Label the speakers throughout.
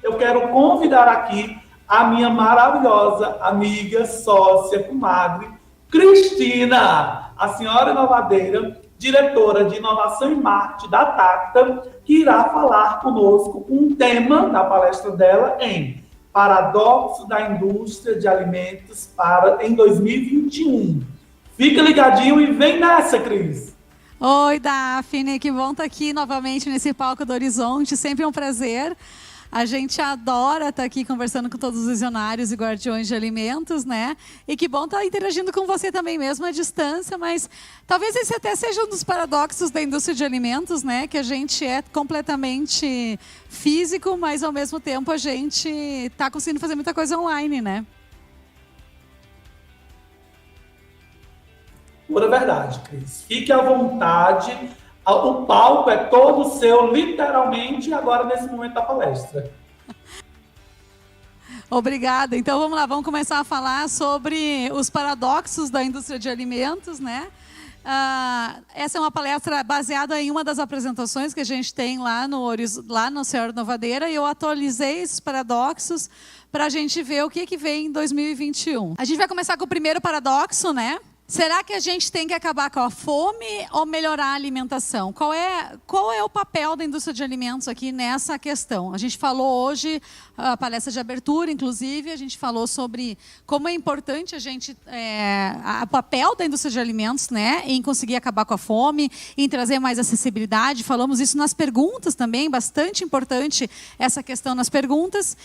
Speaker 1: eu quero convidar aqui a minha maravilhosa amiga, sócia, comadre, Cristina, a senhora inovadeira, diretora de inovação e marketing da Tacta, que irá falar conosco um tema da palestra dela em Paradoxo da Indústria de Alimentos em 2021. Fica ligadinho e vem nessa, Cris!
Speaker 2: Oi, Daphne, que bom estar aqui novamente nesse palco do Horizonte, sempre um prazer. A gente adora estar aqui conversando com todos os visionários e guardiões de alimentos, né? E que bom estar interagindo com você também mesmo à distância, mas talvez esse até seja um dos paradoxos da indústria de alimentos, né? Que a gente é completamente físico, mas ao mesmo tempo a gente está conseguindo fazer muita coisa online, né?
Speaker 1: Pura verdade, Cris. Fique à vontade. O palco é todo seu, literalmente, agora nesse momento da palestra.
Speaker 2: Obrigada. Então vamos lá, vamos começar a falar sobre os paradoxos da indústria de alimentos, né? Essa é uma palestra baseada em uma das apresentações que a gente tem lá no Senhora Inovadeira, e eu atualizei esses paradoxos para a gente ver o que vem em 2021. A gente vai começar com o primeiro paradoxo, né? Será que a gente tem que acabar com a fome ou melhorar a alimentação? Qual é o papel da indústria de alimentos aqui nessa questão? A gente falou hoje, a palestra de abertura, inclusive, a gente falou sobre como é importante o papel da indústria de alimentos, né, em conseguir acabar com a fome, em trazer mais acessibilidade. Falamos isso nas perguntas também, bastante importante essa questão nas perguntas.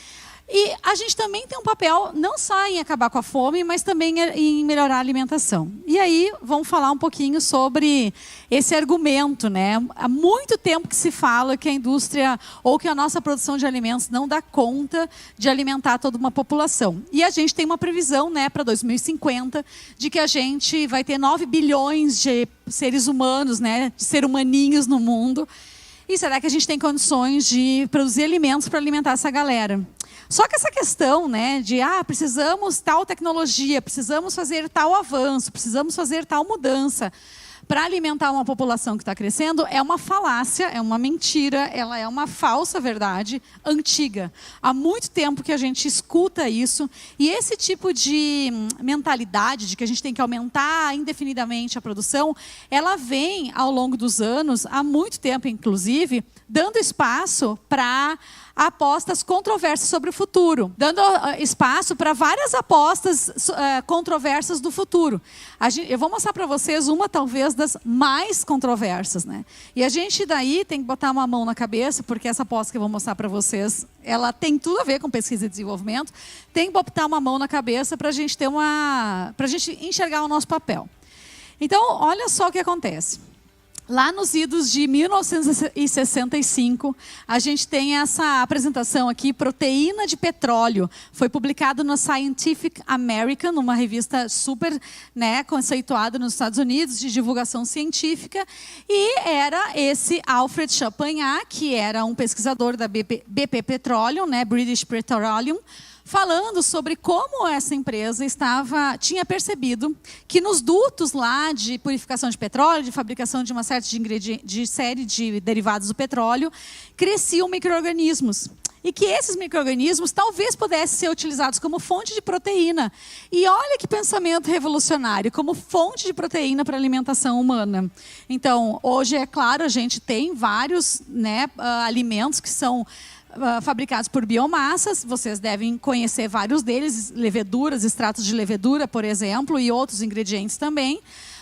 Speaker 2: E a gente também tem um papel não só em acabar com a fome, mas também em melhorar a alimentação. E aí, vamos falar um pouquinho sobre esse argumento, né? Há muito tempo que se fala que a indústria ou que a nossa produção de alimentos não dá conta de alimentar toda uma população. E a gente tem uma previsão, né, para 2050, de que a gente vai ter 9 bilhões de seres humanos, né, de ser humaninhos no mundo. E será que a gente tem condições de produzir alimentos para alimentar essa galera? Só que essa questão, né, de precisamos tal tecnologia, precisamos fazer tal avanço, precisamos fazer tal mudança para alimentar uma população que está crescendo, é uma falácia, é uma mentira, ela é uma falsa verdade antiga. Há muito tempo que a gente escuta isso, e esse tipo de mentalidade de que a gente tem que aumentar indefinidamente a produção, ela vem ao longo dos anos, há muito tempo inclusive, dando espaço para apostas controversas sobre o futuro, dando espaço para várias apostas controversas do futuro. Eu vou mostrar para vocês uma, talvez, das mais controversas, né? E a gente daí tem que botar uma mão na cabeça, porque essa aposta que eu vou mostrar para vocês, ela tem tudo a ver com pesquisa e desenvolvimento, tem que botar uma mão na cabeça para a gente para a gente enxergar o nosso papel. Então, olha só o que acontece. Lá nos idos de 1965, a gente tem essa apresentação aqui, Proteína de Petróleo. Foi publicado no Scientific American, uma revista super, né, conceituada nos Estados Unidos, de divulgação científica. E era esse Alfred Champagnat, que era um pesquisador da BP Petroleum, né, British Petroleum, falando sobre como essa empresa tinha percebido que nos dutos lá de purificação de petróleo, de fabricação de uma série de derivados do petróleo, cresciam micro-organismos. E que esses micro-organismos talvez pudessem ser utilizados como fonte de proteína. E olha que pensamento revolucionário, como fonte de proteína para a alimentação humana. Então, hoje, é claro, a gente tem vários, né, alimentos que são fabricados por biomassas. Vocês devem conhecer vários deles, leveduras, extratos de levedura, por exemplo, e outros ingredientes também.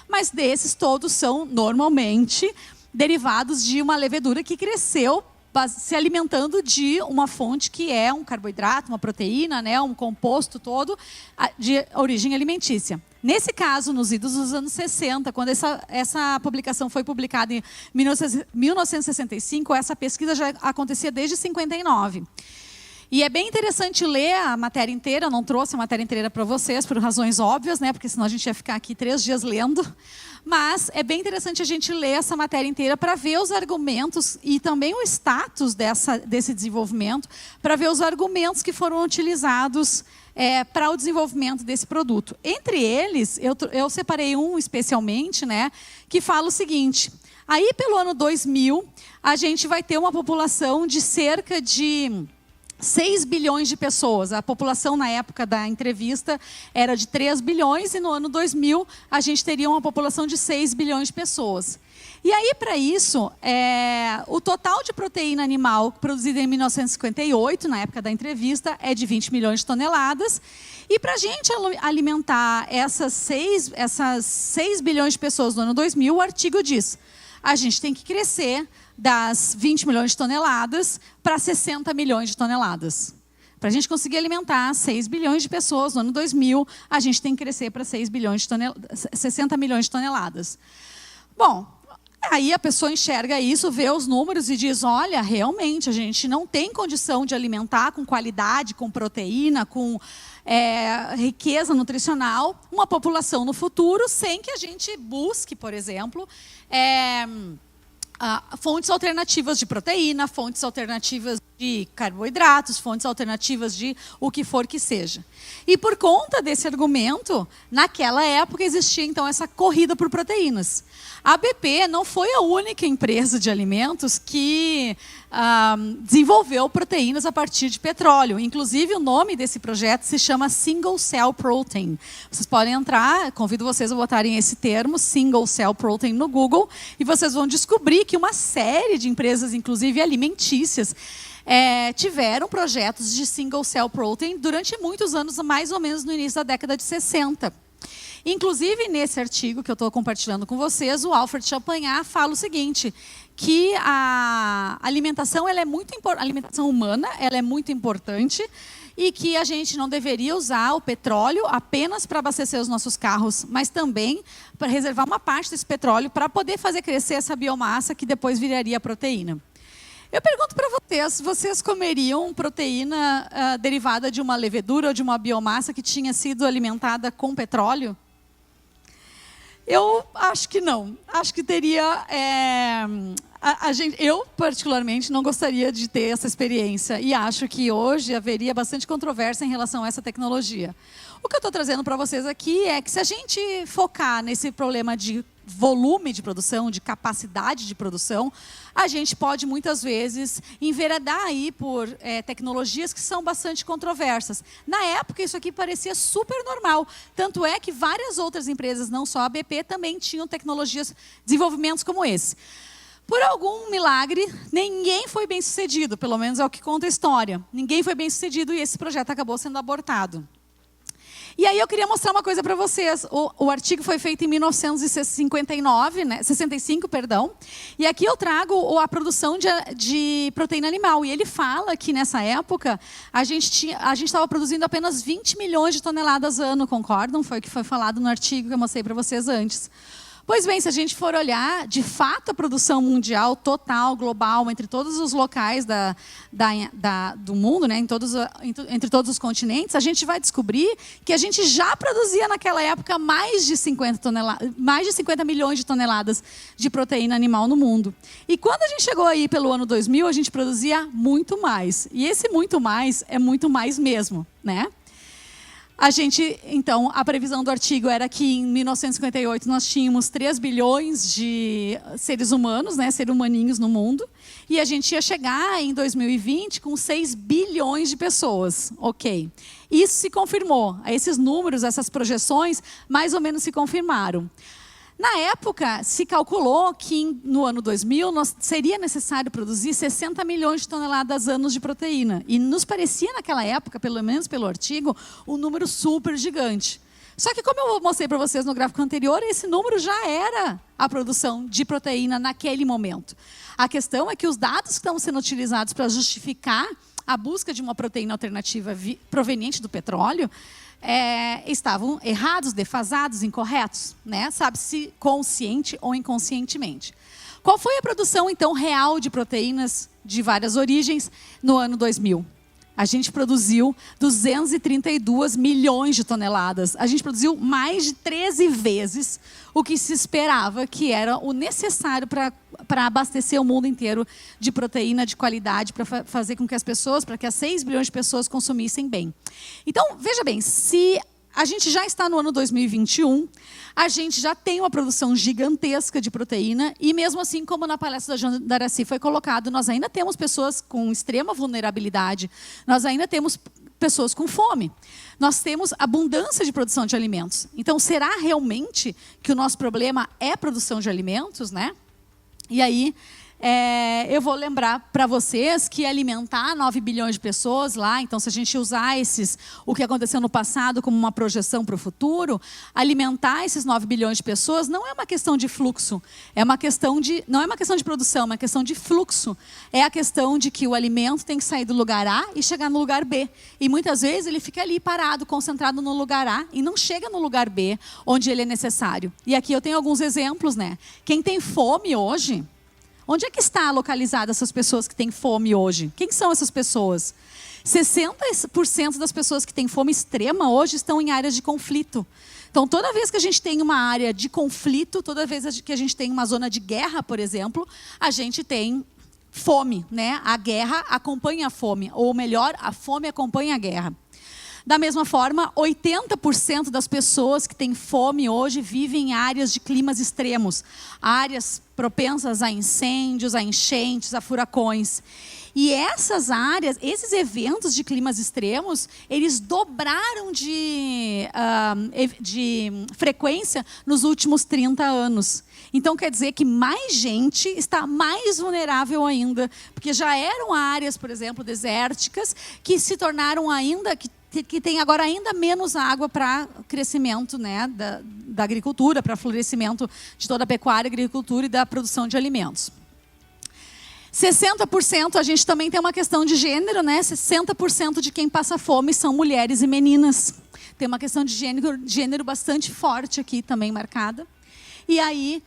Speaker 2: Mas desses todos são, normalmente, derivados de uma levedura que cresceu se alimentando de uma fonte que é um carboidrato, uma proteína, né, um composto todo de origem alimentícia. Nesse caso, nos idos dos anos 60, quando essa publicação foi publicada em 1965, essa pesquisa já acontecia desde 59. E é bem interessante ler a matéria inteira. Eu não trouxe a matéria inteira para vocês, por razões óbvias, né? Porque senão a gente ia ficar aqui 3 dias lendo. Mas é bem interessante a gente ler essa matéria inteira para ver os argumentos e também o status desse desenvolvimento, para ver os argumentos que foram utilizados para o desenvolvimento desse produto. Entre eles, eu separei um especialmente, né, que fala o seguinte: aí pelo ano 2000, a gente vai ter uma população de cerca de 6 bilhões de pessoas. A população, na época da entrevista, era de 3 bilhões, e no ano 2000, a gente teria uma população de 6 bilhões de pessoas. E aí, para isso, o total de proteína animal produzida em 1958, na época da entrevista, é de 20 milhões de toneladas. E para a gente alimentar essas 6 bilhões de pessoas no ano 2000, o artigo diz: a gente tem que crescer das 20 milhões de toneladas para 60 milhões de toneladas. Para a gente conseguir alimentar 6 bilhões de pessoas no ano 2000, a gente tem que crescer para 60 milhões de toneladas. Bom, aí a pessoa enxerga isso, vê os números e diz: olha, realmente, a gente não tem condição de alimentar com qualidade, com proteína, com riqueza nutricional, uma população no futuro, sem que a gente busque, por exemplo, fontes alternativas de proteína, fontes alternativas de carboidratos, fontes alternativas de o que for que seja. E por conta desse argumento, naquela época existia então essa corrida por proteínas. A BP não foi a única empresa de alimentos que desenvolveu proteínas a partir de petróleo. Inclusive, o nome desse projeto se chama Single Cell Protein. Vocês podem entrar, convido vocês a botarem esse termo, Single Cell Protein, no Google, e vocês vão descobrir que uma série de empresas, inclusive alimentícias, tiveram projetos de Single Cell Protein durante muitos anos, mais ou menos no início da década de 60. Inclusive, nesse artigo que eu estou compartilhando com vocês, o Alfred Champagnat fala o seguinte, que a alimentação, a alimentação humana, ela é muito importante, e que a gente não deveria usar o petróleo apenas para abastecer os nossos carros, mas também para reservar uma parte desse petróleo para poder fazer crescer essa biomassa que depois viraria proteína. Eu pergunto para vocês comeriam proteína derivada de uma levedura ou de uma biomassa que tinha sido alimentada com petróleo? Eu acho que não. Acho que teria... eu, particularmente, não gostaria de ter essa experiência. E acho que hoje haveria bastante controvérsia em relação a essa tecnologia. O que eu estou trazendo para vocês aqui é que, se a gente focar nesse problema de volume de produção, de capacidade de produção, a gente pode, muitas vezes, enveredar aí por tecnologias que são bastante controversas. Na época, isso aqui parecia super normal. Tanto é que várias outras empresas, não só a BP, também tinham tecnologias, desenvolvimentos como esse. Por algum milagre, ninguém foi bem sucedido, pelo menos é o que conta a história. Ninguém foi bem sucedido e esse projeto acabou sendo abortado. E aí eu queria mostrar uma coisa para vocês. O artigo foi feito em 1959, né? 65, perdão. E aqui eu trago a produção de proteína animal. E ele fala que nessa época a gente estava produzindo apenas 20 milhões de toneladas ano, concordam? Foi o que foi falado no artigo que eu mostrei para vocês antes. Pois bem, se a gente for olhar, de fato, a produção mundial total, global, entre todos os locais do mundo, né, entre todos os continentes, a gente vai descobrir que a gente já produzia naquela época mais de 50 milhões de toneladas de proteína animal no mundo. E quando a gente chegou aí pelo ano 2000, a gente produzia muito mais. E esse muito mais é muito mais mesmo, né? Então, a previsão do artigo era que em 1958 nós tínhamos 3 bilhões de seres humanos, né, seres humaninhos no mundo, e a gente ia chegar em 2020 com 6 bilhões de pessoas. Ok. Isso se confirmou. Esses números, essas projeções, mais ou menos se confirmaram. Na época, se calculou que no ano 2000 seria necessário produzir 60 milhões de toneladas anos de proteína. E nos parecia naquela época, pelo menos pelo artigo, um número super gigante. Só que, como eu mostrei para vocês no gráfico anterior, esse número já era a produção de proteína naquele momento. A questão é que os dados que estão sendo utilizados para justificar a busca de uma proteína alternativa proveniente do petróleo estavam errados, defasados, incorretos, né? Sabe-se consciente ou inconscientemente. Qual foi a produção, então, real de proteínas de várias origens no ano 2000? A gente produziu 232 milhões de toneladas. A gente produziu mais de 13 vezes o que se esperava que era o necessário para abastecer o mundo inteiro de proteína de qualidade, para fazer com que as pessoas, para que as 6 bilhões de pessoas consumissem bem. Então, veja bem, se a gente já está no ano 2021, a gente já tem uma produção gigantesca de proteína e mesmo assim, como na palestra da Jandaraci foi colocado, nós ainda temos pessoas com extrema vulnerabilidade, nós ainda temos pessoas com fome. Nós temos abundância de produção de alimentos. Então, será realmente que o nosso problema é produção de alimentos, né? E aí, eu vou lembrar para vocês que alimentar 9 bilhões de pessoas lá, então se a gente usar o que aconteceu no passado como uma projeção para o futuro, alimentar esses 9 bilhões de pessoas não é uma questão de fluxo, não é uma questão de produção, é uma questão de fluxo. É a questão de que o alimento tem que sair do lugar A e chegar no lugar B. E muitas vezes ele fica ali parado, concentrado no lugar A e não chega no lugar B, onde ele é necessário. E aqui eu tenho alguns exemplos, né? Quem tem fome hoje... Onde é que está localizada essas pessoas que têm fome hoje? Quem são essas pessoas? 60% das pessoas que têm fome extrema hoje estão em áreas de conflito. Então, toda vez que a gente tem uma área de conflito, toda vez que a gente tem uma zona de guerra, por exemplo, a gente tem fome, né? A guerra acompanha a fome, ou melhor, a fome acompanha a guerra. Da mesma forma, 80% das pessoas que têm fome hoje vivem em áreas de climas extremos, áreas propensas a incêndios, a enchentes, a furacões. E essas áreas, esses eventos de climas extremos, eles dobraram de frequência nos últimos 30 anos. Então, quer dizer que mais gente está mais vulnerável ainda, porque já eram áreas, por exemplo, desérticas, que se tornaram ainda... que tem agora ainda menos água para crescimento, né, da agricultura, para florescimento de toda a pecuária, agricultura e da produção de alimentos. 60% a gente também tem uma questão de gênero, né? 60% de quem passa fome são mulheres e meninas. Tem uma questão de gênero bastante forte aqui também marcada. E aí,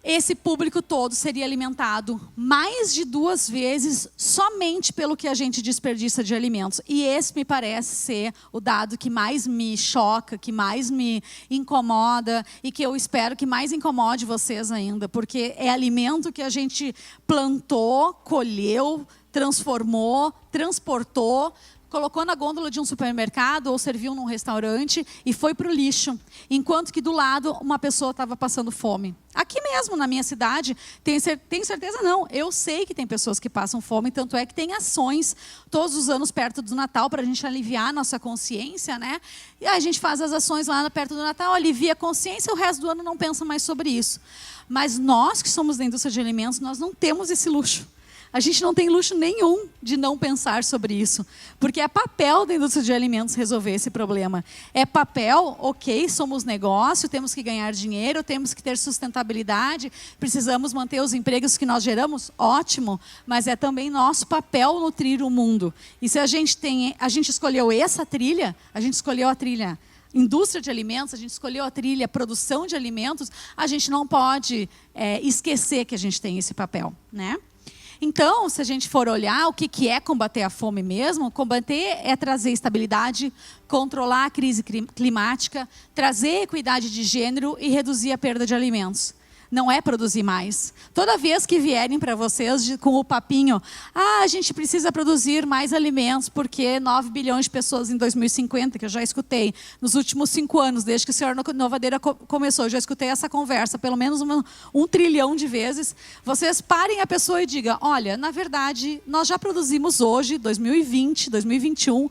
Speaker 2: esse público todo seria alimentado mais de 2 vezes somente pelo que a gente desperdiça de alimentos. E esse me parece ser o dado que mais me choca, que mais me incomoda e que eu espero que mais incomode vocês ainda, porque é alimento que a gente plantou, colheu, transformou, transportou, colocou na gôndola de um supermercado ou serviu num restaurante e foi para o lixo, enquanto que do lado uma pessoa estava passando fome. Aqui mesmo, na minha cidade, tenho certeza não, eu sei que tem pessoas que passam fome, tanto é que tem ações todos os anos perto do Natal para a gente aliviar a nossa consciência, né? E a gente faz as ações lá perto do Natal, alivia a consciência, o resto do ano não pensa mais sobre isso. Mas nós que somos da indústria de alimentos, nós não temos esse luxo. A gente não tem luxo nenhum de não pensar sobre isso, porque é papel da indústria de alimentos resolver esse problema. É papel, ok, somos negócio, temos que ganhar dinheiro, temos que ter sustentabilidade, precisamos manter os empregos que nós geramos, ótimo, mas é também nosso papel nutrir o mundo. E se a gente escolheu essa trilha, a gente escolheu a trilha indústria de alimentos, a gente escolheu a trilha produção de alimentos, a gente não pode esquecer que a gente tem esse papel, né? Então, se a gente for olhar o que é combater a fome mesmo, combater é trazer estabilidade, controlar a crise climática, trazer equidade de gênero e reduzir a perda de alimentos. Não é produzir mais. Toda vez que vierem para vocês com o papinho, a gente precisa produzir mais alimentos porque 9 bilhões de pessoas em 2050, que eu já escutei nos últimos 5 anos, desde que a senhora Novadeira começou, eu já escutei essa conversa pelo menos 1 trilhão de vezes. Vocês parem a pessoa e digam, olha, na verdade, nós já produzimos hoje, 2020, 2021,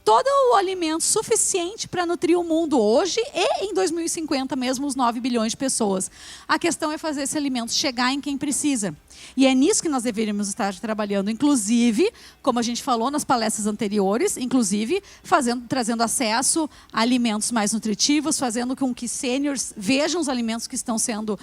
Speaker 2: todo o alimento suficiente para nutrir o mundo hoje e em 2050 mesmo os 9 bilhões de pessoas. A questão é fazer esse alimento chegar em quem precisa. E é nisso que nós deveríamos estar trabalhando, inclusive, como a gente falou nas palestras anteriores, inclusive trazendo acesso a alimentos mais nutritivos, fazendo com que sêniors vejam os alimentos que estão sendo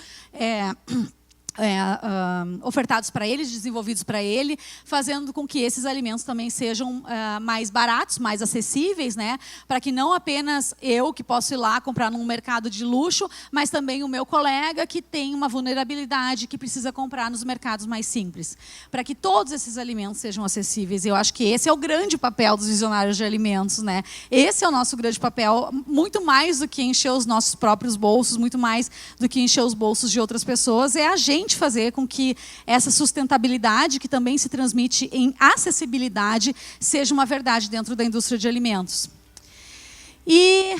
Speaker 2: ofertados para ele, desenvolvidos para ele, fazendo com que esses alimentos também sejam mais baratos, mais acessíveis, né? Para que não apenas eu, que posso ir lá comprar num mercado de luxo, mas também o meu colega que tem uma vulnerabilidade, que precisa comprar nos mercados mais simples. Para que todos esses alimentos sejam acessíveis. Eu acho que esse é o grande papel dos visionários de alimentos, né? Esse é o nosso grande papel, muito mais do que encher os nossos próprios bolsos, muito mais do que encher os bolsos de outras pessoas, é a gente fazer com que essa sustentabilidade, que também se transmite em acessibilidade, seja uma verdade dentro da indústria de alimentos. E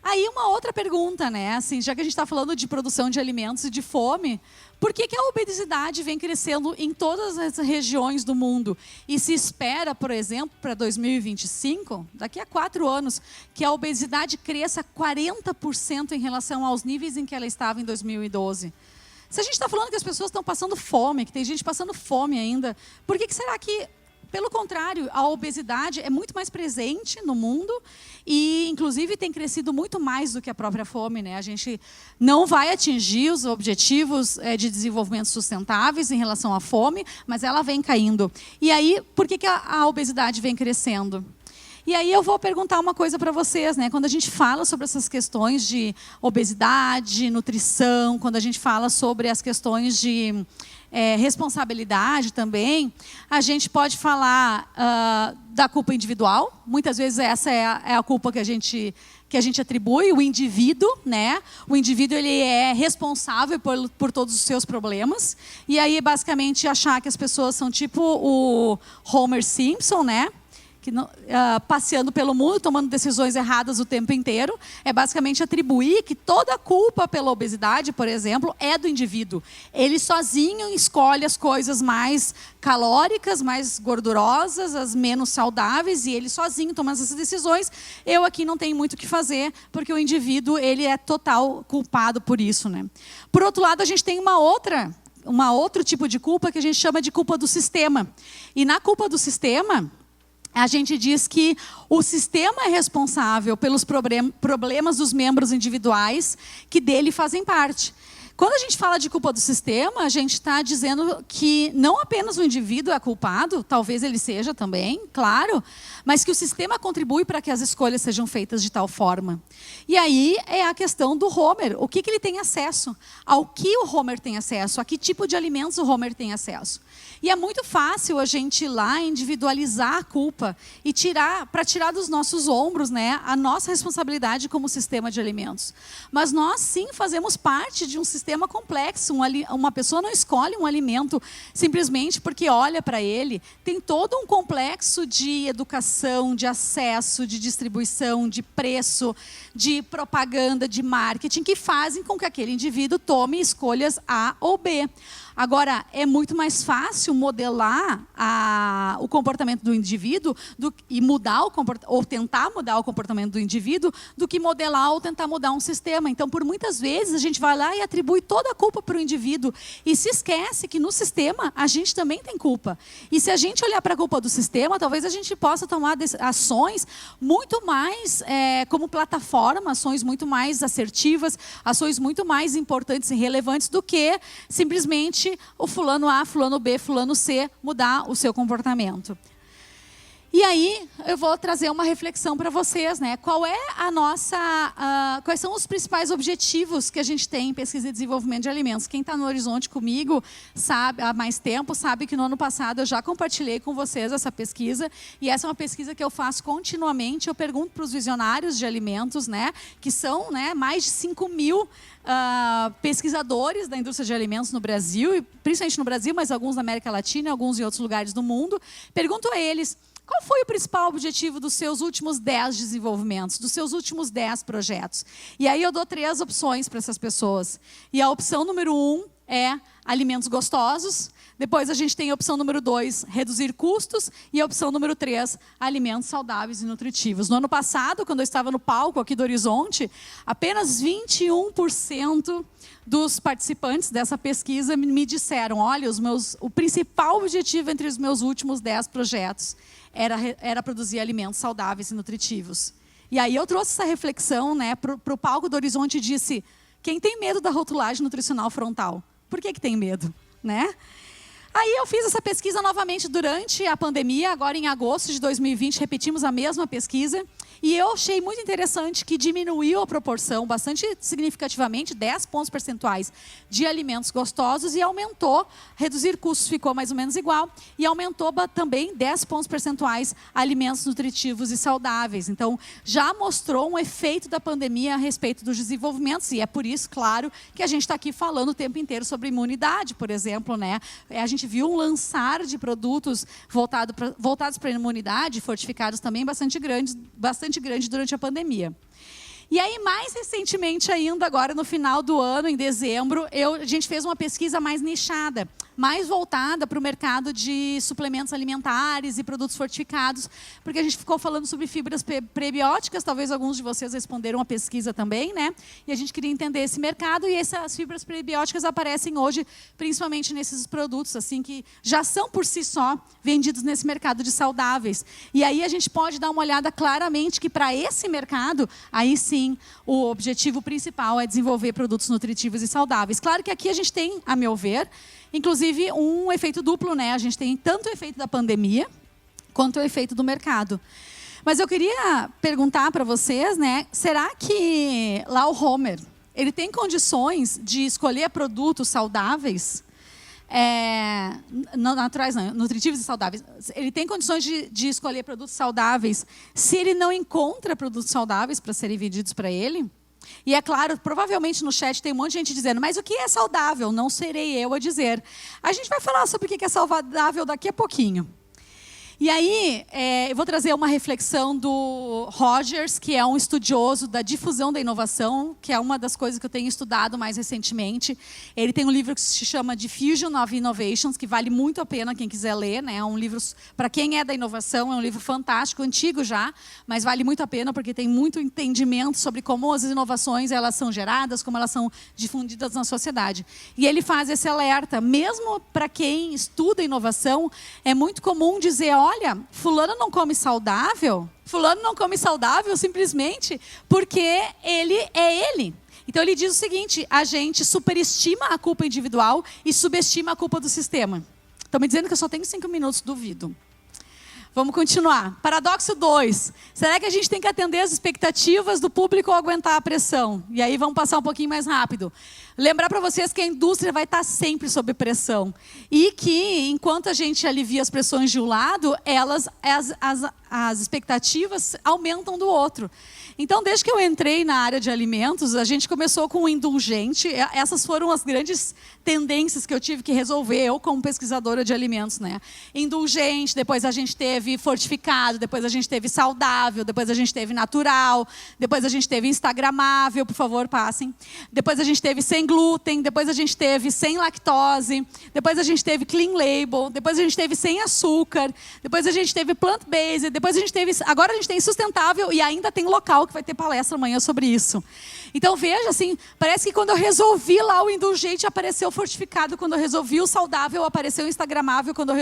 Speaker 2: Aí uma outra pergunta, né? Assim, já que a gente está falando de produção de alimentos e de fome, por que a obesidade vem crescendo em todas as regiões do mundo? E se espera, por exemplo, para 2025, daqui a 4 anos, que a obesidade cresça 40% em relação aos níveis em que ela estava em 2012. Se a gente está falando que as pessoas estão passando fome, que tem gente passando fome ainda, por que será que, pelo contrário, a obesidade é muito mais presente no mundo e, inclusive, tem crescido muito mais do que a própria fome, né? A gente não vai atingir os objetivos de desenvolvimento sustentáveis em relação à fome, mas ela vem caindo. E aí, por que a obesidade vem crescendo? E aí eu vou perguntar uma coisa para vocês, né? Quando a gente fala sobre essas questões de obesidade, nutrição, quando a gente fala sobre as questões de responsabilidade também, a gente pode falar da culpa individual. Muitas vezes essa é a culpa que a gente atribui, o indivíduo, né? O indivíduo, ele é responsável por todos os seus problemas. E aí, basicamente, achar que as pessoas são tipo o Homer Simpson, né? Passeando pelo mundo, tomando decisões erradas o tempo inteiro, é basicamente atribuir que toda a culpa pela obesidade, por exemplo, é do indivíduo. Ele sozinho escolhe as coisas mais calóricas, mais gordurosas, as menos saudáveis, e ele sozinho toma essas decisões. Eu aqui não tenho muito o que fazer, porque o indivíduo, ele é total culpado por isso, né? Por outro lado, a gente tem outro tipo de culpa que a gente chama de culpa do sistema. E na culpa do sistema, a gente diz que o sistema é responsável pelos problemas dos membros individuais que dele fazem parte. Quando a gente fala de culpa do sistema, a gente está dizendo que não apenas o indivíduo é culpado, talvez ele seja também, claro, mas que o sistema contribui para que as escolhas sejam feitas de tal forma. E aí é a questão do Homer. O que ele tem acesso? Ao que o Homer tem acesso? A que tipo de alimentos o Homer tem acesso? E é muito fácil a gente ir lá individualizar a culpa e para tirar dos nossos ombros, né, a nossa responsabilidade como sistema de alimentos. Mas nós, sim, fazemos parte de um sistema complexo. Uma pessoa não escolhe um alimento simplesmente porque olha para ele. Tem todo um complexo de educação, de acesso, de distribuição, de preço, de propaganda, de marketing, que fazem com que aquele indivíduo tome escolhas A ou B. Agora, é muito mais fácil modelar o comportamento do indivíduo e ou tentar mudar o comportamento do indivíduo do que modelar ou tentar mudar um sistema. Então, por muitas vezes, a gente vai lá e atribui toda a culpa para o indivíduo e se esquece que no sistema a gente também tem culpa. E se a gente olhar para a culpa do sistema, talvez a gente possa tomar ações muito mais como plataforma, ações muito mais assertivas, ações muito mais importantes e relevantes do que simplesmente o fulano A, fulano B, fulano C mudar o seu comportamento. E aí, eu vou trazer uma reflexão para vocês, né? Quais são os principais objetivos que a gente tem em pesquisa e desenvolvimento de alimentos? Quem está no Horizonte comigo sabe, há mais tempo, sabe que no ano passado eu já compartilhei com vocês essa pesquisa, e essa é uma pesquisa que eu faço continuamente. Eu pergunto para os visionários de alimentos, né? Que são, né, mais de 5.000 pesquisadores da indústria de alimentos no Brasil, e principalmente no Brasil, mas alguns na América Latina, alguns em outros lugares do mundo. Pergunto a eles: qual foi o principal objetivo dos seus últimos 10 desenvolvimentos, dos seus últimos 10 projetos? E aí eu dou 3 opções para essas pessoas. E a opção número 1 é alimentos gostosos. Depois a gente tem a opção número 2, reduzir custos. E a opção número 3, alimentos saudáveis e nutritivos. No ano passado, quando eu estava no palco aqui do Horizonte, apenas 21% dos participantes dessa pesquisa me disseram: olha, o principal objetivo entre os meus últimos 10 projetos era produzir alimentos saudáveis e nutritivos. E aí eu trouxe essa reflexão, né, para o palco do Horizonte e disse: quem tem medo da rotulagem nutricional frontal? Por que tem medo, né? Aí eu fiz essa pesquisa novamente durante a pandemia, agora em agosto de 2020, repetimos a mesma pesquisa. E eu achei muito interessante que diminuiu a proporção bastante significativamente, 10 pontos percentuais de alimentos gostosos, e aumentou, reduzir custos ficou mais ou menos igual, e aumentou também 10 pontos percentuais alimentos nutritivos e saudáveis. Então, já mostrou um efeito da pandemia a respeito dos desenvolvimentos, e é por isso, claro, que a gente está aqui falando o tempo inteiro sobre imunidade, por exemplo, né? A gente viu um lançar de produtos voltados para a imunidade, fortificados também, bastante grande durante a pandemia. E aí, mais recentemente ainda, agora no final do ano, em dezembro, a gente fez uma pesquisa mais nichada, mais voltada para o mercado de suplementos alimentares e produtos fortificados, porque a gente ficou falando sobre fibras prebióticas, talvez alguns de vocês responderam a pesquisa também, né? E a gente queria entender esse mercado, e essas fibras prebióticas aparecem hoje, principalmente nesses produtos, assim, que já são por si só vendidos nesse mercado de saudáveis. E aí a gente pode dar uma olhada claramente que para esse mercado, aí sim, o objetivo principal é desenvolver produtos nutritivos e saudáveis. Claro que aqui a gente tem, a meu ver, inclusive um efeito duplo, né? A gente tem tanto o efeito da pandemia, quanto o efeito do mercado. Mas eu queria perguntar para vocês, né? Será que lá o Homer, ele tem condições de escolher produtos saudáveis? Não naturais, não, nutritivos e saudáveis. Ele tem condições de escolher produtos saudáveis se ele não encontra produtos saudáveis para serem vendidos para ele? E é claro, provavelmente no chat tem um monte de gente dizendo, mas o que é saudável? Não serei eu a dizer. A gente vai falar sobre o que é saudável daqui a pouquinho. E aí, eu vou trazer uma reflexão do Rogers, que é um estudioso da difusão da inovação, que é uma das coisas que eu tenho estudado mais recentemente. Ele tem um livro que se chama Diffusion of Innovations, que vale muito a pena quem quiser ler, né? É um livro, para quem é da inovação, é um livro fantástico, antigo já, mas vale muito a pena porque tem muito entendimento sobre como as inovações elas são geradas, como elas são difundidas na sociedade. E ele faz esse alerta, mesmo para quem estuda inovação, é muito comum dizer, olha, fulano não come saudável simplesmente porque ele é ele. Então ele diz o seguinte, a gente superestima a culpa individual e subestima a culpa do sistema. Estão me dizendo que eu só tenho 5 minutos, duvido. Vamos continuar. Paradoxo 2. Será que a gente tem que atender as expectativas do público ou aguentar a pressão? E aí vamos passar um pouquinho mais rápido. Lembrar para vocês que a indústria vai estar sempre sob pressão. E que, enquanto a gente alivia as pressões de um lado, as expectativas aumentam do outro. Então, desde que eu entrei na área de alimentos, a gente começou com o indulgente. Essas foram as grandes tendências que eu tive que resolver, eu como pesquisadora de alimentos, né? Indulgente, depois a gente teve fortificado, depois a gente teve saudável, depois a gente teve natural, depois a gente teve instagramável, por favor, passem. Depois a gente teve sem glúten, depois a gente teve sem lactose, depois a gente teve clean label, depois a gente teve sem açúcar, depois a gente teve plant-based, depois a gente teve... Agora a gente tem sustentável e ainda tem local, que vai ter palestra amanhã sobre isso. Então, veja, assim, parece que quando eu resolvi lá o indulgente, apareceu o fortificado. Quando eu resolvi o saudável, apareceu o instagramável. Quando eu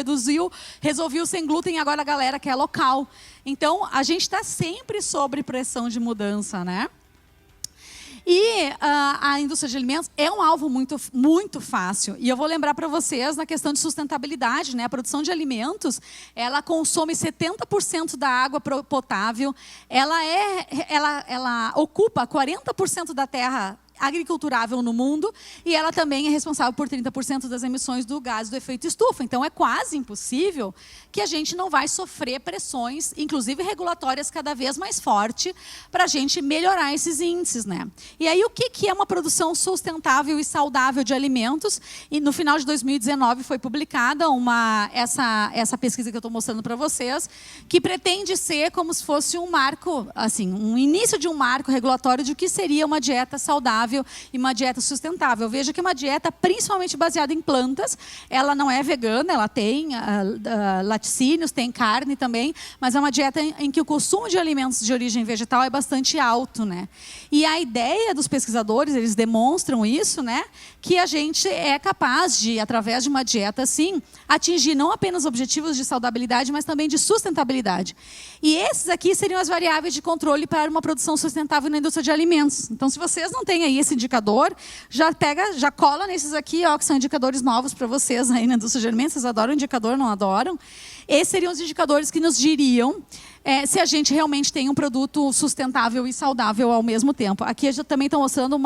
Speaker 2: resolvi o sem glúten, agora a galera quer local. Então, a gente está sempre sob pressão de mudança, né? E a indústria de alimentos é um alvo muito, muito fácil. E eu vou lembrar para vocês na questão de sustentabilidade, né? A produção de alimentos, ela consome 70% da água potável, ela ocupa 40% da terra agriculturável no mundo e ela também é responsável por 30% das emissões do gás do efeito estufa. Então, é quase impossível que a gente não vai sofrer pressões, inclusive regulatórias, cada vez mais fortes para a gente melhorar esses índices, né? E aí, o que é uma produção sustentável e saudável de alimentos? E no final de 2019 foi publicada essa pesquisa que eu estou mostrando para vocês, que pretende ser como se fosse um marco, assim, um início de um marco regulatório de o que seria uma dieta saudável e uma dieta sustentável. Veja que uma dieta principalmente baseada em plantas, ela não é vegana, ela tem laticínios, tem carne também, mas é uma dieta em que o consumo de alimentos de origem vegetal é bastante alto, né? E a ideia dos pesquisadores, eles demonstram isso, né? Que a gente é capaz de, através de uma dieta assim, atingir não apenas objetivos de saudabilidade, mas também de sustentabilidade. E esses aqui seriam as variáveis de controle para uma produção sustentável na indústria de alimentos. Então, se vocês não têm aí esse indicador, já cola nesses aqui, ó, que são indicadores novos para vocês aí na indústria de alimentos. Vocês adoram indicador, não adoram? Esses seriam os indicadores que nos diriam se a gente realmente tem um produto sustentável e saudável ao mesmo tempo. Aqui eu também estou mostrando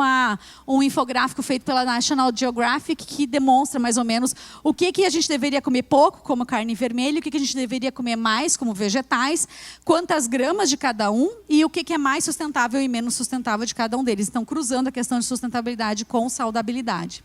Speaker 2: um infográfico feito pela National Geographic que demonstra mais ou menos o que a gente deveria comer pouco, como carne vermelha, o que a gente deveria comer mais, como vegetais, quantas gramas de cada um e o que é mais sustentável e menos sustentável de cada um deles. Então, cruzando a questão de sustentabilidade com saudabilidade.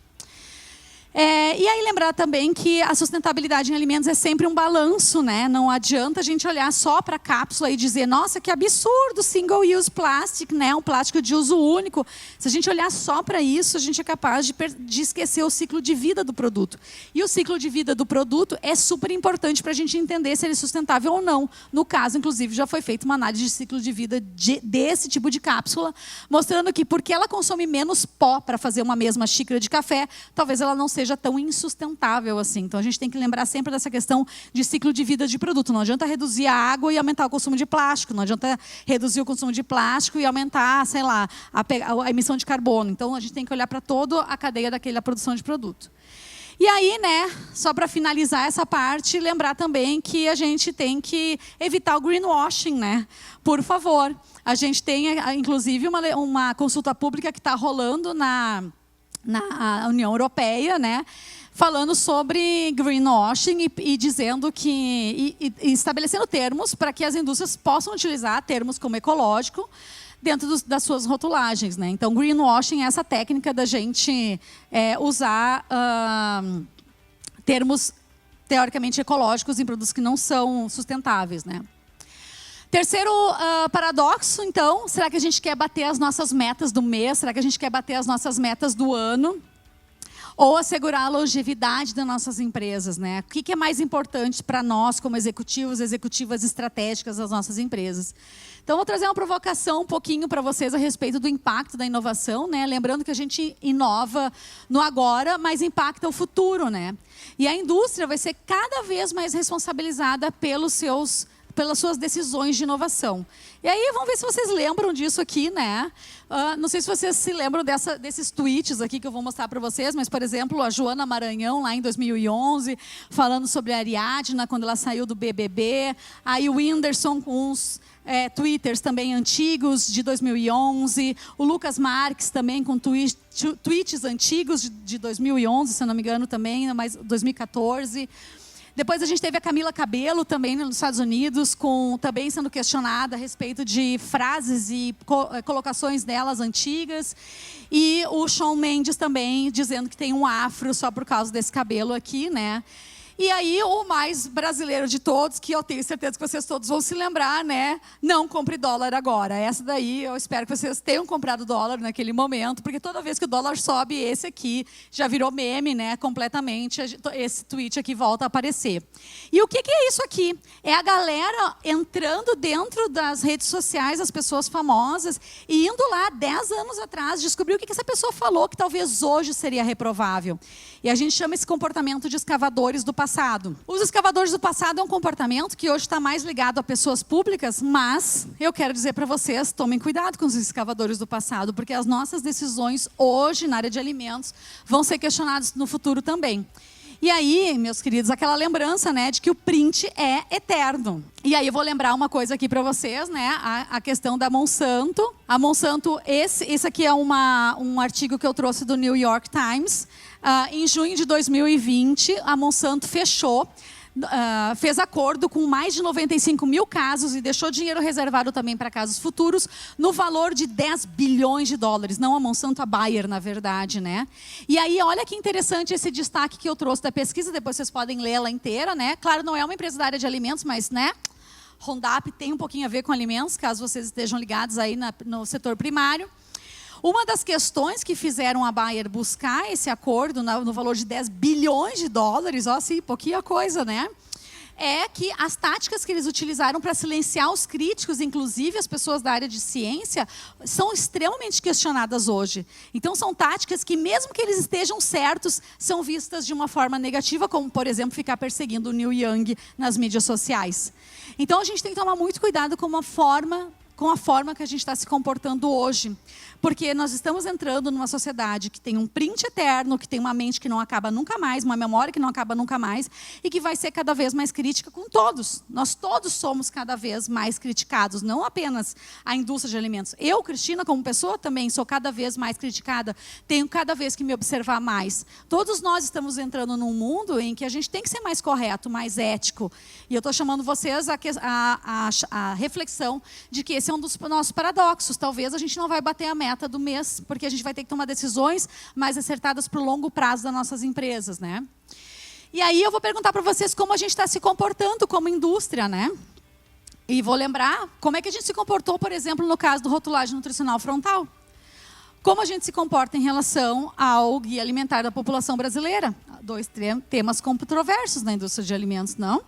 Speaker 2: E aí lembrar também que a sustentabilidade em alimentos é sempre um balanço, né? Não adianta a gente olhar só para a cápsula e dizer, nossa, que absurdo, single-use plastic, né? Um plástico de uso único. Se a gente olhar só para isso, a gente é capaz de esquecer o ciclo de vida do produto. E o ciclo de vida do produto é super importante para a gente entender se ele é sustentável ou não. No caso, inclusive, já foi feita uma análise de ciclo de vida desse tipo de cápsula, mostrando que porque ela consome menos pó para fazer uma mesma xícara de café, talvez ela não seja tão insustentável assim. Então, a gente tem que lembrar sempre dessa questão de ciclo de vida de produto. Não adianta reduzir a água e aumentar o consumo de plástico. Não adianta reduzir o consumo de plástico e aumentar, sei lá, a emissão de carbono. Então, a gente tem que olhar para toda a cadeia daquela produção de produto. E aí, né, só para finalizar essa parte, lembrar também que a gente tem que evitar o greenwashing, né? Por favor. A gente tem, inclusive, uma consulta pública que está rolando na União Europeia, né, falando sobre greenwashing e dizendo que e estabelecendo termos para que as indústrias possam utilizar termos como ecológico dentro das suas rotulagens, né? Então, greenwashing é essa técnica da gente usar termos teoricamente ecológicos em produtos que não são sustentáveis, né? Terceiro paradoxo, então, será que a gente quer bater as nossas metas do mês? Será que a gente quer bater as nossas metas do ano? Ou assegurar a longevidade das nossas empresas, né? O que é mais importante para nós, como executivos, executivas estratégicas das nossas empresas? Então, vou trazer uma provocação um pouquinho para vocês a respeito do impacto da inovação, né? Lembrando que a gente inova no agora, mas impacta o futuro, né? E a indústria vai ser cada vez mais responsabilizada pelas suas decisões de inovação. E aí, vamos ver se vocês lembram disso aqui, né? Não sei se vocês se lembram desses tweets aqui que eu vou mostrar para vocês, mas, por exemplo, a Joana Maranhão, lá em 2011, falando sobre a Ariadna, quando ela saiu do BBB. Aí o Whindersson com uns twitters também antigos, de 2011. O Lucas Marques também com tweets antigos de 2011, se eu não me engano também, mas 2014. Depois a gente teve a Camila Cabello também nos Estados Unidos, também sendo questionada a respeito de frases e colocações delas antigas. E o Shawn Mendes também dizendo que tem um afro só por causa desse cabelo aqui, né? E aí, o mais brasileiro de todos, que eu tenho certeza que vocês todos vão se lembrar, né? Não compre dólar agora. Essa daí, eu espero que vocês tenham comprado dólar naquele momento, porque toda vez que o dólar sobe, esse aqui já virou meme, né? Completamente, esse tweet aqui volta a aparecer. E o que é isso aqui? É a galera entrando dentro das redes sociais, as pessoas famosas, e indo lá 10 anos atrás, descobrir o que essa pessoa falou, que talvez hoje seria reprovável. E a gente chama esse comportamento de escavadores do passado. Os escavadores do passado é um comportamento que hoje está mais ligado a pessoas públicas, mas eu quero dizer para vocês, tomem cuidado com os escavadores do passado, porque as nossas decisões hoje na área de alimentos vão ser questionadas no futuro também. E aí, meus queridos, aquela lembrança, né, de que o print é eterno. E aí eu vou lembrar uma coisa aqui para vocês, né, a questão da Monsanto. A Monsanto, esse aqui é um artigo que eu trouxe do New York Times. Em junho de 2020, a Monsanto fez acordo com mais de 95 mil casos e deixou dinheiro reservado também para casos futuros, no valor de 10 bilhões de dólares. Não a Monsanto, a Bayer, na verdade, né? E aí, olha que interessante esse destaque que eu trouxe da pesquisa, depois vocês podem ler ela inteira, né? Claro, não é uma empresa da área de alimentos, mas, né? Roundup tem um pouquinho a ver com alimentos, caso vocês estejam ligados aí no setor primário. Uma das questões que fizeram a Bayer buscar esse acordo no valor de 10 bilhões de dólares, ó, assim, pouquinha coisa, né? É que as táticas que eles utilizaram para silenciar os críticos, inclusive as pessoas da área de ciência, são extremamente questionadas hoje. Então, são táticas que, mesmo que eles estejam certos, são vistas de uma forma negativa, como, por exemplo, ficar perseguindo o Neil Young nas mídias sociais. Então, a gente tem que tomar muito cuidado com a forma que a gente está se comportando hoje. Porque nós estamos entrando numa sociedade que tem um print eterno, que tem uma mente que não acaba nunca mais, uma memória que não acaba nunca mais, e que vai ser cada vez mais crítica com todos. Nós todos somos cada vez mais criticados, não apenas a indústria de alimentos. Eu, Cristina, como pessoa, também sou cada vez mais criticada, tenho cada vez que me observar mais. Todos nós estamos entrando num mundo em que a gente tem que ser mais correto, mais ético. E eu estou chamando vocês a reflexão de que esse é um dos nossos paradoxos. Talvez a gente não vai bater a meta do mês, porque a gente vai ter que tomar decisões mais acertadas para o longo prazo das nossas empresas, né? E aí eu vou perguntar para vocês como a gente está se comportando como indústria, né? E vou lembrar como é que a gente se comportou, por exemplo, no caso do rotulagem nutricional frontal. Como a gente se comporta em relação ao guia alimentar da população brasileira? 2 temas controversos na indústria de alimentos, não?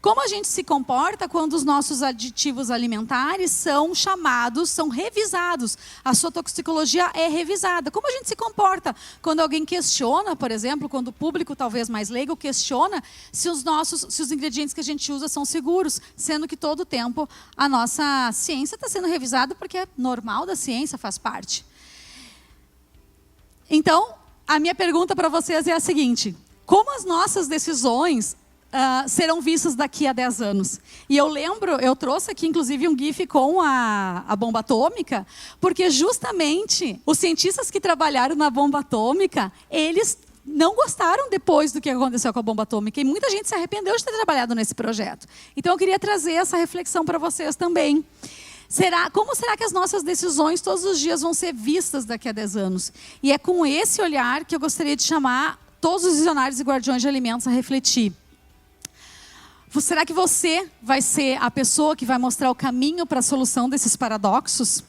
Speaker 2: Como a gente se comporta quando os nossos aditivos alimentares são chamados, são revisados? A sua toxicologia é revisada. Como a gente se comporta quando alguém questiona, por exemplo, quando o público talvez mais leigo questiona se os ingredientes que a gente usa são seguros, sendo que todo o tempo a nossa ciência está sendo revisada porque é normal da ciência, faz parte. Então, a minha pergunta para vocês é a seguinte: como as nossas decisões serão vistas daqui a 10 anos? E eu trouxe aqui inclusive um GIF com a bomba atômica, porque justamente os cientistas que trabalharam na bomba atômica, eles não gostaram depois do que aconteceu com a bomba atômica, e muita gente se arrependeu de ter trabalhado nesse projeto. Então eu queria trazer essa reflexão para vocês também. Como será que as nossas decisões todos os dias vão ser vistas daqui a 10 anos? E é com esse olhar que eu gostaria de chamar todos os visionários e guardiões de alimentos a refletir. Será que você vai ser a pessoa que vai mostrar o caminho para a solução desses paradoxos?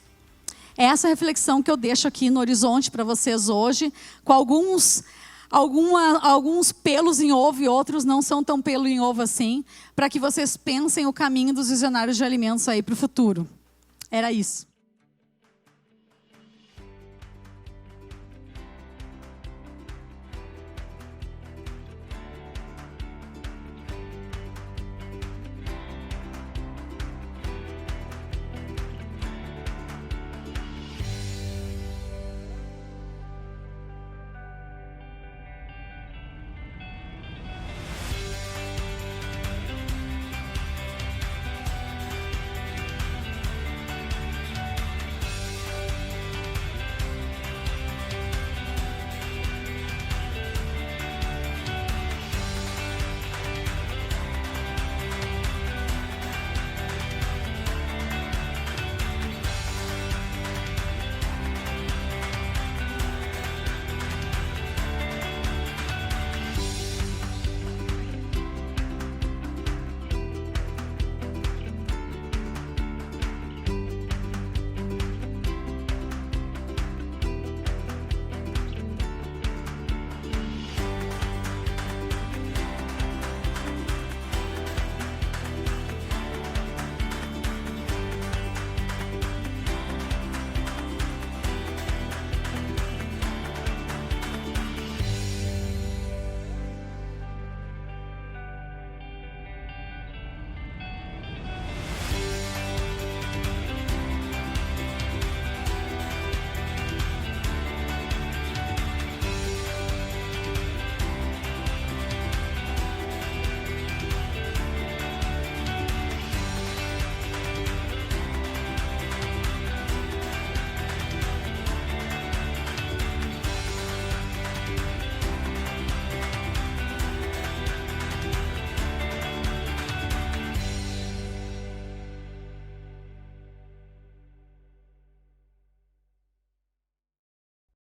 Speaker 2: É essa reflexão que eu deixo aqui no horizonte para vocês hoje, com alguns pelos em ovo e outros não são tão pelo em ovo assim, para que vocês pensem o caminho dos visionários de alimentos aí para o futuro. Era isso.